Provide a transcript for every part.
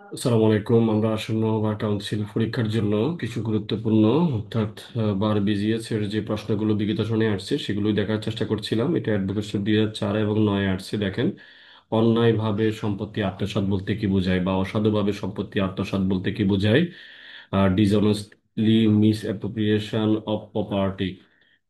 আসসালামু আলাইকুম। আমরা আসন্ন বার কাউন্সিল পরীক্ষার জন্য কিছু গুরুত্বপূর্ণ অর্থাৎ বার বিজিএস এর যে প্রশ্নগুলো বিগত শুনে আসছে সেগুলোই দেখার চেষ্টা করছিলাম। এটা অ্যাডভোকেট 2004 এবং 9 আসছে। দেখেন, অন্যায়ভাবে সম্পত্তি আত্মসাৎ বলতে কি বোঝায় বা অসাধুভাবে সম্পত্তি আত্মসাৎ বলতে কি বোঝায়। Dishonestly misappropriation of property.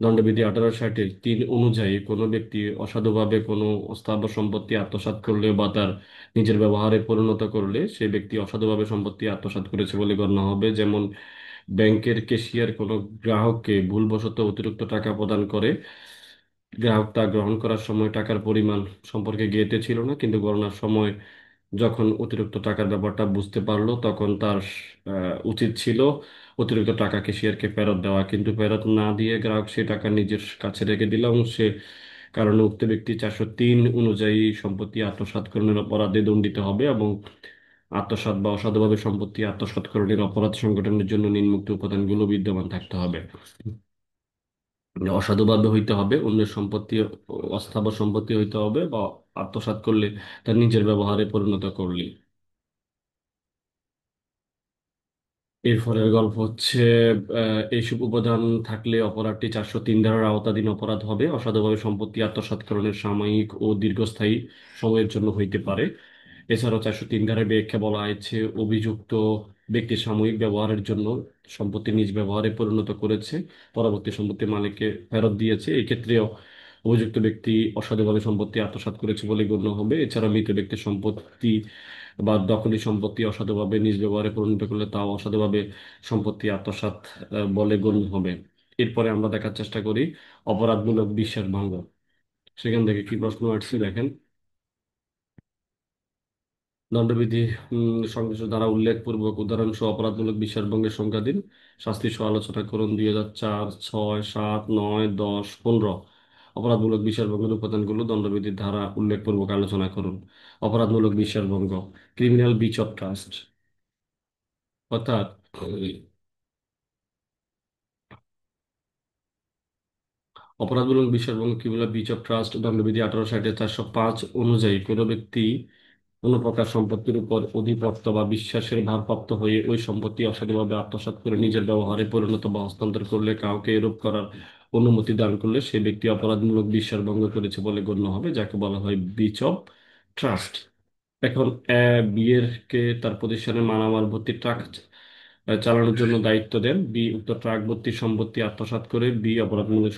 দণ্ডবিধি 1860 অনুযায়ী কোনো ব্যক্তি অসাধুভাবে কোনো স্থাবর সম্পত্তি আত্মসাৎ করলে বা তার নিজের ব্যবহারে পরিণত করলে সে ব্যক্তি অসাধুভাবে সম্পত্তি আত্মসাৎ করেছে বলে গণ্য হবে। যেমন ব্যাংকের ক্যাশিয়ার কোনো গ্রাহককে ভুলবশত অতিরিক্ত টাকা প্রদান করে, গ্রাহক তা গ্রহণ করার সময় টাকার পরিমাণ সম্পর্কে জ্ঞাত ছিল না, কিন্তু গণনার সময় যখন অতিরিক্ত টাকার ব্যাপারটা বুঝতে পারলো তখন তার উচিত ছিল অতিরিক্ত টাকা ক্যাশিয়ারকে ফেরত দেওয়া, কিন্তু ফেরত না দিয়ে গ্রাহক সে টাকা নিজের কাছে রেখে দিল এবং সে কারণে উক্ত ব্যক্তি 403 অনুযায়ী সম্পত্তি আত্মসাৎকরণের অপরাধে দণ্ডিত হবে এবং আত্মসাৎ বা অসাধুভাবে সম্পত্তি আত্মসাৎকরণের অপরাধ সংগঠনের জন্য নিম্নোক্ত উপাদানগুলো বিদ্যমান থাকতে হবে। অসাধুভাবে হইতে হবে, অন্যের সম্পত্তি অস্থাবর সম্পত্তি হইতে হবে, বা আত্মসাৎ করলে তার নিজের ব্যবহারে পরিণত করলে। এরপরের গল্প হচ্ছে এইসব উপাদান থাকলে অপরাধটি 403 ধারার আওতাধীন অপরাধ হবে। অসাধুভাবে সম্পত্তি আত্মসাৎকরণের সাময়িক ও দীর্ঘস্থায়ী সময়ের জন্য হইতে পারে। এছাড়াও 403 ধারায় ব্যাখ্যা বলা হয়েছে, অভিযুক্ত ব্যক্তি সাময়িক ব্যবহারের জন্য সম্পত্তি নিজ ব্যবহারে পরিণত করেছে, পরবর্তী সম্পত্তি মালিককে ফেরত দিয়েছে, এক্ষেত্রেও অভিযুক্ত ব্যক্তি অসাধুভাবে সম্পত্তি আত্মসাৎ করেছে বলে গণ্য হবে। এছাড়া মৃত ব্যক্তির সম্পত্তি বা দখলী সম্পত্তি অসাধুভাবে নিজ ব্যবহারে পরিণত করলে তাও অসাধুভাবে সম্পত্তি আত্মসাৎ বলে গণ্য হবে। এরপরে আমরা দেখার চেষ্টা করি অপরাধমূলক বিশ্বাসভঙ্গ। সেখান থেকে কি প্রশ্ন আসছে দেখেন। দণ্ডবিধি সংশ্লিষ্ট ধারা উল্লেখপূর্বক উদাহরণসহ অপরাধমূলক বিশ্বাসভঙ্গের সংজ্ঞা দিন। শাস্তি সহ আলোচনা করুন। 2004, 6, 7, 9, 10, 15। অপরাধমূলক বিশ্বাসভঙ্গের উপাদানগুলো দণ্ডবিধির ধারা উল্লেখপূর্বক আলোচনা করুন। অপরাধমূলক বিশ্বাসভঙ্গ, ক্রিমিনাল ব্রিচ অফ ট্রাস্ট, অর্থাৎ অপরাধমূলক বিশ্বাসভঙ্গ ক্রিমিনাল ব্রিচ অফ ট্রাস্ট দণ্ডবিধি 1860-405 অনুযায়ী কোনো ব্যক্তি কোনো প্রকার সম্পত্তির উপর অধিপত্য বা বিশ্বাসের ভারপ্রাপ্ত হয়ে ওই সম্পত্তি অসাধুভাবে আত্মসাৎ করে নিজের ব্যবহারে পরিণত বা হস্তান্তর করলে, কাউকে এরূপ করার অনুমতি দান করলে সে ব্যক্তি অপরাধমূলক বিশ্বাস ভঙ্গ করেছে বলে গণ্য হবে, যাকে বলা হয় ব্রিচ অফ ট্রাস্ট। এখন বিয়ের কে তার প্রতিষ্ঠানের মালামাল ভর্তি ট্রাক চালানোর জন্য দায়িত্ব দেন। বি উক্ত ট্রাক ভর্তি সম্পত্তি আত্মসাৎ করে বি অপরাধমূলক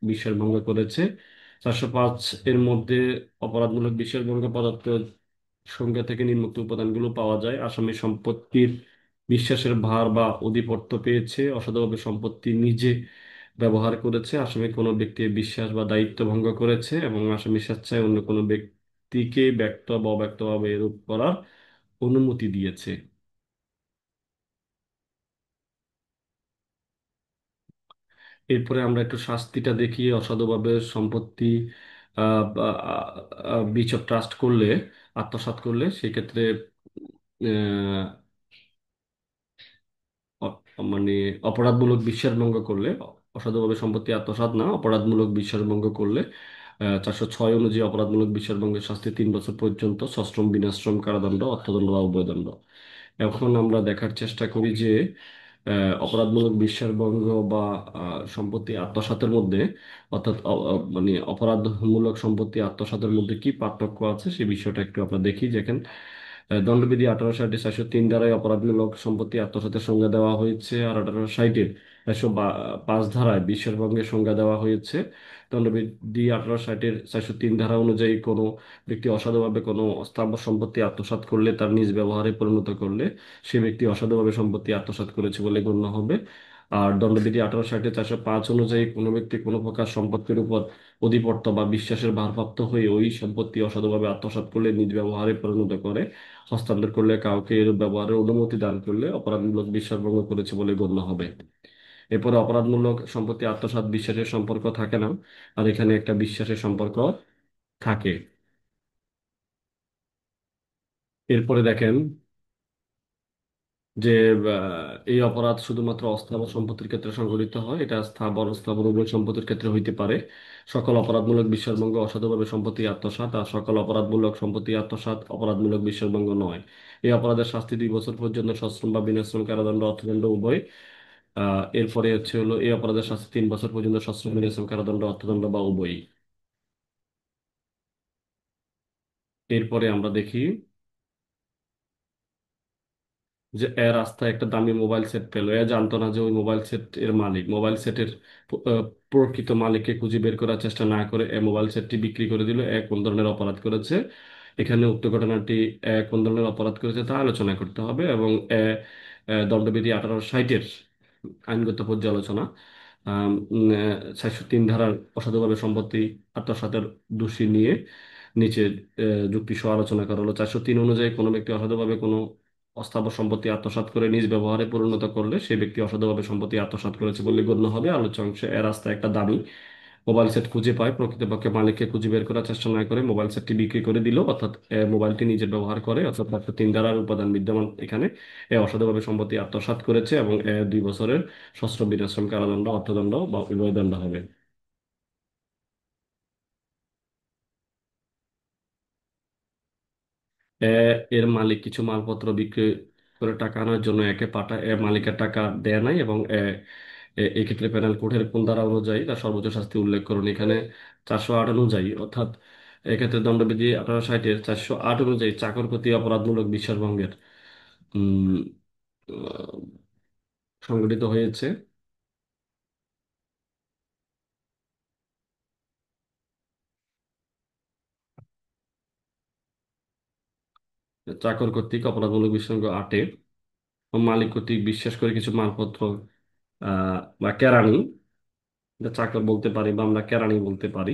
বিশ্বাস ভঙ্গ করেছে। 405 এর মধ্যে অপরাধমূলক বিশ্বাস ভঙ্গ পদার্থ সংজ্ঞা থেকে নিম্নোক্ত উপাদানগুলো পাওয়া যায়। আসামি সম্পত্তির বিশ্বাসের ভার বা আধিপত্য পেয়েছে, অসাধুভাবে সম্পত্তি নিজে ব্যবহার করেছে, আসামি কোনো ব্যক্তির বিশ্বাস বা দায়িত্ব ভঙ্গ করেছে, এবং আসামি স্বেচ্ছায় অন্য কোনো ব্যক্তিকে ব্যক্ত বা অব্যক্তভাবে এরূপ করার অনুমতি দিয়েছে। এরপরে আমরা একটু শাস্তিটা দেখি। অসাধুভাবে সম্পত্তি ব্রিচ অফ ট্রাস্ট করলে, আত্মসাৎ করলে, সেক্ষেত্রে অ- মানে অপরাধমূলক বিশ্বাসভঙ্গ করলে, অসাধুভাবে সম্পত্তি আত্মসাৎ না, অপরাধমূলক বিশ্বাসভঙ্গ করলে 406 অনুযায়ী অপরাধমূলক বিশ্বাসভঙ্গের শাস্তি 3 বছর পর্যন্ত সশ্রম, বিনাশ্রম কারাদণ্ড, অর্থদণ্ড বা উভয়দণ্ড। এখন আমরা দেখার চেষ্টা করি যে অপরাধমূলক বিশ্বাসভঙ্গ বা সম্পত্তি আত্মসাতের মধ্যে, অর্থাৎ মানে অপরাধমূলক সম্পত্তি আত্মসাতের মধ্যে কি পার্থক্য আছে সে বিষয়টা একটু আমরা দেখি। যেখানে দণ্ডবিধি 1860-403 দ্বারাই অপরাধমূলক সম্পত্তি আত্মসাতের সংজ্ঞা দেওয়া হয়েছে, আর 1860-এর 105 ধারায় বিশ্বাসভঙ্গের সংজ্ঞা দেওয়া হয়েছে। দণ্ডবিধি 1860-403 ধারা অনুযায়ী কোনো ব্যক্তি অসাধুভাবে কোনো স্থাবর সম্পত্তি আত্মসাৎ করলে, তার নিজ ব্যবহারে পরিণত করলে, সে ব্যক্তি অসাধুভাবে সম্পত্তি আত্মসাৎ করেছে বলে গণ্য হবে। আর দণ্ডবিধি 1860-405 অনুযায়ী কোনো ব্যক্তি কোনো প্রকার সম্পত্তির উপর অধিপত্য বা বিশ্বাসের ভারপ্রাপ্ত হয়ে ওই সম্পত্তি অসাধুভাবে আত্মসাৎ করলে, নিজ ব্যবহারে পরিণত করে, হস্তান্তর করলে, কাউকে এর ব্যবহারের অনুমতি দান করলে অপরাধমূলক বিশ্বাস ভঙ্গ করেছে বলে গণ্য হবে। এরপরে অপরাধমূলক সম্পত্তি আত্মসাৎ বিশ্বাসের সম্পর্ক থাকে না, আর এখানে একটা বিশ্বাসের সম্পর্ক থাকে। এরপরে দেখেন যে এই অপরাধ শুধুমাত্র অস্থাবর সম্পত্তির ক্ষেত্রে সংঘটিত হয়, এটা স্থাবর অস্থাবর উভয় সম্পত্তির ক্ষেত্রে হইতে পারে। সকল অপরাধমূলক বিশ্বাসভঙ্গ অসাধুভাবে সম্পত্তি আত্মসাৎ, আর সকল অপরাধমূলক সম্পত্তি আত্মসাৎ অপরাধমূলক বিশ্বাসভঙ্গ নয়। এই অপরাধের শাস্তি 2 বছর পর্যন্ত সশ্রম বা বিনাশ্রম কারাদণ্ড, অর্থদণ্ড উভয়। এরপরে হচ্ছে হলো এই অপরাধের শাস্তি 3 বছর পর্যন্ত সশ্রম বিনাশ্রম কারাদণ্ড, অর্থদণ্ড বা উভয়ই। এরপরে আমরা দেখি যে এর রাস্তায় একটা দামি মোবাইল সেট পেলো। এ জানতো না যে ওই মোবাইল সেট এর মালিক। মোবাইল সেটের প্রকৃত মালিককে খুঁজে বের করার চেষ্টা না করে এ মোবাইল সেটটি বিক্রি করে দিল। এ কোন ধরনের অপরাধ করেছে? এখানে উক্ত ঘটনাটি কোন ধরনের অপরাধ করেছে তা আলোচনা করতে হবে, এবং দণ্ডবিধি 1860-এর আইনগত পর্যালোচনা, 403 ধারার অসাধুভাবে সম্পত্তি আত্মসাতের দোষী নিয়ে নিচে যুক্তি সহ আলোচনা করা হলো। 403 অনুযায়ী কোনো ব্যক্তি অসাধুভাবে কোনো অস্থাবর সম্পত্তি আত্মসাৎ করে নিজ ব্যবহারে পরিণত করলে সেই ব্যক্তি অসাধুভাবে সম্পত্তি আত্মসাৎ করেছে বলে গণ্য হবে। আলোচ্য অংশে এর রাস্তায় একটা দামি মোবাইল সেট খুঁজে পায়, প্রকৃতপক্ষে মালিককে খুঁজে বের করার চেষ্টা না করে মোবাইল সেটটি বিক্রি করে দিল, অর্থাৎ মোবাইলটি নিজের ব্যবহার করে, অর্থাৎ 403 ধারার উপাদান বিদ্যমান এখানে। অসাধুভাবে সম্পত্তি আত্মসাৎ করেছে, এবং 2 বছরের সশ্রম বিনাশ্রম কারাদণ্ড, অর্থদণ্ড বা উভয় দণ্ড হবে। এ এর মালিক কিছু মালপত্র বিক্রি করে টাকা আনার জন্য একে পাঠায়। মালিকের টাকা দেয় নাই, এবং এই ক্ষেত্রে পেনাল কোডের কোন ধারা অনুযায়ী তার সর্বোচ্চ শাস্তি উল্লেখ করুন। এখানে 408 অনুযায়ী, অর্থাৎ এক্ষেত্রে দণ্ডবিধি 1860-এর 408 অনুযায়ী চাকর প্রতি অপরাধমূলক বিশ্বাসভঙ্গের উম, আহ, সংগঠিত হয়েছে। চাকর কর্তৃক অপরাধমূলক বিশ্বাসভঙ্গ 8-এ মালিক কর্তৃক বিশ্বাস করে কিছু মালপত্র বা কেরানি, এটা চাকর বলতে পারি বা আমরা কেরানি বলতে পারি,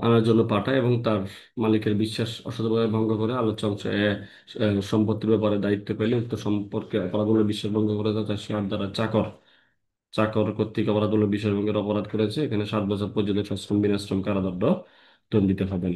আনার জন্য পাঠায়, এবং তার মালিকের বিশ্বাস অসাধুভাবে ভঙ্গ করে আলোচ্য অংশে সম্পত্তির ব্যাপারে দায়িত্ব পেলে উক্ত সম্পর্কে অপরাধমূলক বিশ্বাস ভঙ্গ করে তার সাত দ্বারা চাকর চাকর কর্তৃক অপরাধমূলক বিশ্বাস ভঙ্গের অপরাধ করেছে। এখানে 7 বছর পর্যন্ত সশ্রম বিনাশ্রম কারাদণ্ড দণ্ডিত হবেন।